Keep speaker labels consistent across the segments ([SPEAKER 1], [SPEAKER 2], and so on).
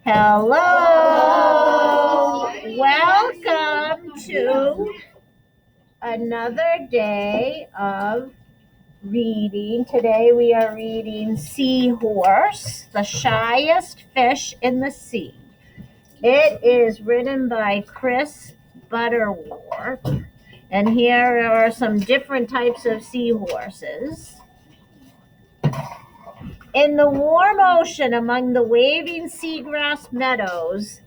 [SPEAKER 1] Hello. Welcome to another day of reading. Today we are reading Seahorse, the shyest fish in the sea. It is written by Butterworth. And here are some different types of seahorses. In the warm ocean among the waving seagrass meadows,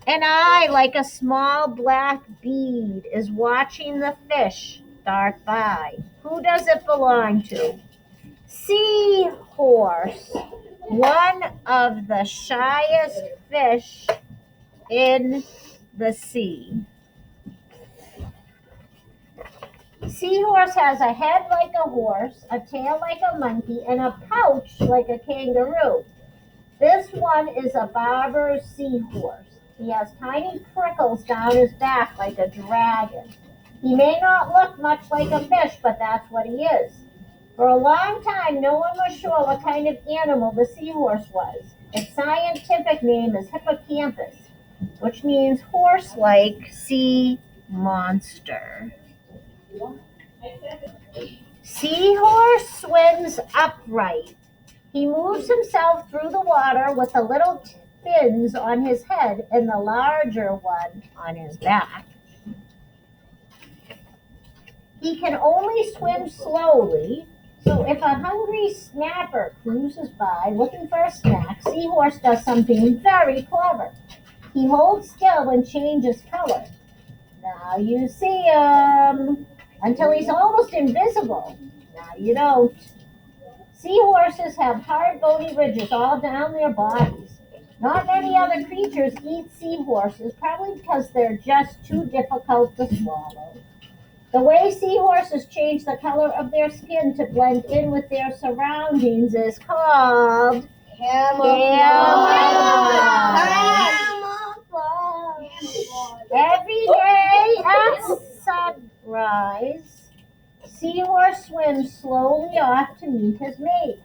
[SPEAKER 1] an eye like a small black bead is watching the fish dart by. Who does it belong to? Seahorse, one of the shyest fish in the sea. Seahorse has a head like a horse, a tail like a monkey, and a pouch like a kangaroo. This one is a barber's seahorse. He has tiny prickles down his back like a dragon. He may not look much like a fish, but that's what he is. For a long time, no one was sure what kind of animal the seahorse was. Its scientific name is hippocampus, which means horse-like sea monster. Seahorse swims upright. He moves himself through the water with the little fins on his head and the larger one on his back. He can only swim slowly, so if a hungry snapper cruises by looking for a snack, Seahorse does something very clever. He holds still and changes color. Now you see him until he's almost invisible. Now you don't. Seahorses have hard, bony ridges all down their bodies. Not many other creatures eat seahorses, probably because they're just too difficult to swallow. The way seahorses change the color of their skin to blend in with their surroundings is called camouflage. Every day at sunrise, Seahorse swims slowly off to meet his mate.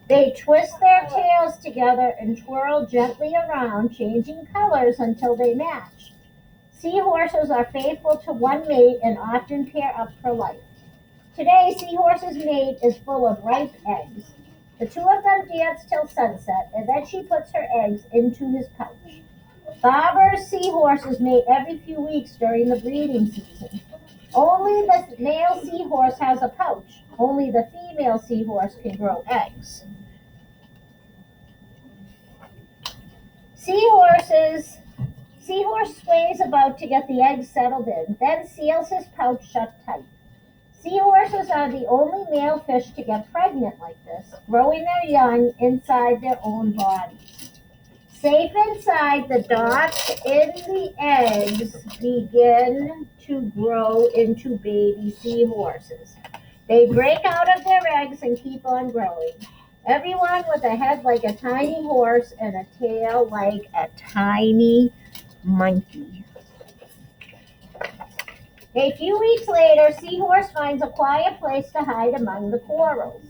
[SPEAKER 1] They twist their tails together and twirl gently around, changing colors until they match. Seahorses are faithful to one mate and often pair up for life. Today, Seahorse's mate is full of ripe eggs. The two of them dance till sunset, and then she puts her eggs into his pouch. Barber's seahorses mate every few weeks during the breeding season. Only the male seahorse has a pouch. Only the female seahorse can grow eggs. Seahorse sways about to get the eggs settled in, then seals his pouch shut tight. Seahorses are the only male fish to get pregnant like this, growing their young inside their own bodies. Safe inside, the dots in the eggs begin to grow into baby seahorses. They break out of their eggs and keep on growing. Everyone with a head like a tiny horse and a tail like a tiny monkey. A few weeks later, Seahorse finds a quiet place to hide among the corals.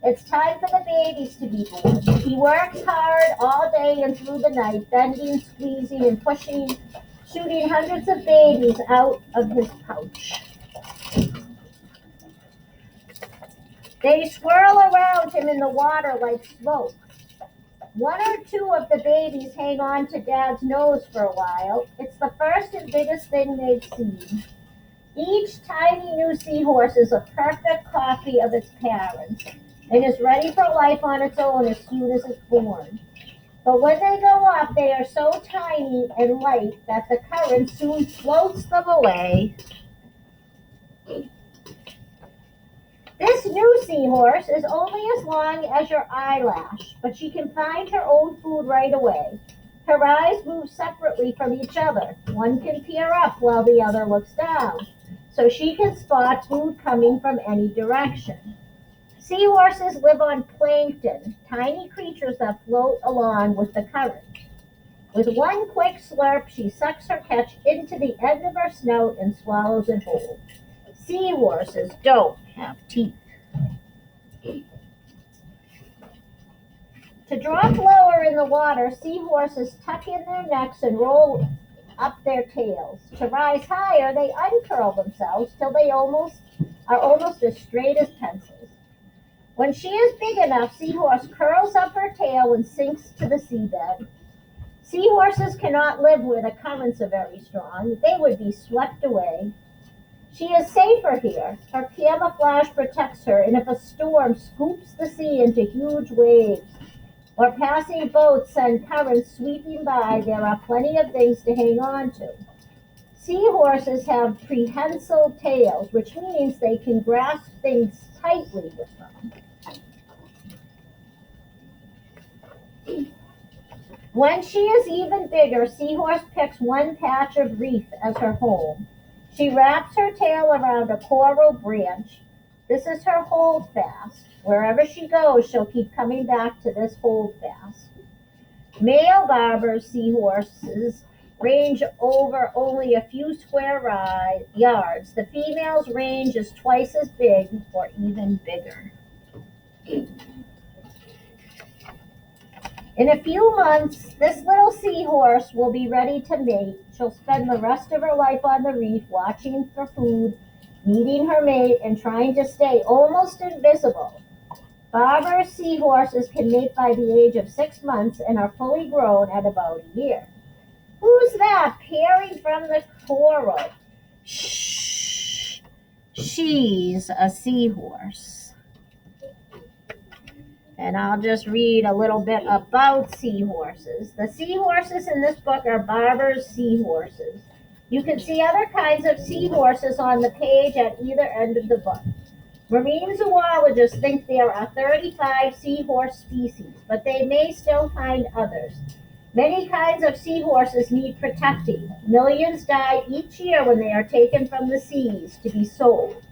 [SPEAKER 1] It's time for the babies to be born. He works hard all day and through the night, bending, squeezing, and pushing, shooting hundreds of babies out of his pouch. They swirl around him in the water like smoke. One or two of the babies hang on to Dad's nose for a while. It's the first and biggest thing they've seen. Each tiny new seahorse is a perfect copy of its parents and is ready for life on its own as soon as it's born. But when they go up, they are so tiny and light that the current soon floats them away. This new seahorse is only as long as your eyelash, but she can find her own food right away. Her eyes move separately from each other. One can peer up while the other looks down, so she can spot food coming from any direction. Seahorses live on plankton, tiny creatures that float along with the current. With one quick slurp, she sucks her catch into the end of her snout and swallows it whole. Seahorses don't have teeth. To drop lower in the water, seahorses tuck in their necks and roll up their tails. To rise higher, they uncurl themselves till they are almost as straight as pencils. When she is big enough, Seahorse curls up her tail and sinks to the seabed. Seahorses cannot live where the currents are very strong. They would be swept away. She is safer here. Her camouflage protects her, and if a storm scoops the sea into huge waves, or passing boats send currents sweeping by, there are plenty of things to hang on to. Seahorses have prehensile tails, which means they can grasp things tightly with them. When she is even bigger, Seahorse picks one patch of reef as her home. She wraps her tail around a coral branch. This is her holdfast. Wherever she goes, she'll keep coming back to this holdfast. Male Barber seahorses range over only a few square yards. The female's range is twice as big or even bigger. In a few months, this little seahorse will be ready to mate. She'll spend the rest of her life on the reef, watching for food, meeting her mate, and trying to stay almost invisible. Barber seahorses can mate by the age of 6 months and are fully grown at about a year. Who's that peering from the coral? Shh. She's a seahorse. And I'll just read a little bit about seahorses. The seahorses in this book are Barber's seahorses. You can see other kinds of seahorses on the page at either end of the book. Marine zoologists think there are 35 seahorse species, but they may still find others. Many kinds of seahorses need protecting. Millions die each year when they are taken from the seas to be sold,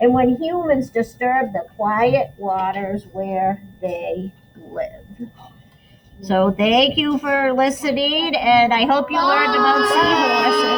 [SPEAKER 1] and when humans disturb the quiet waters where they live. So thank you for listening, and I hope you learned about seahorses.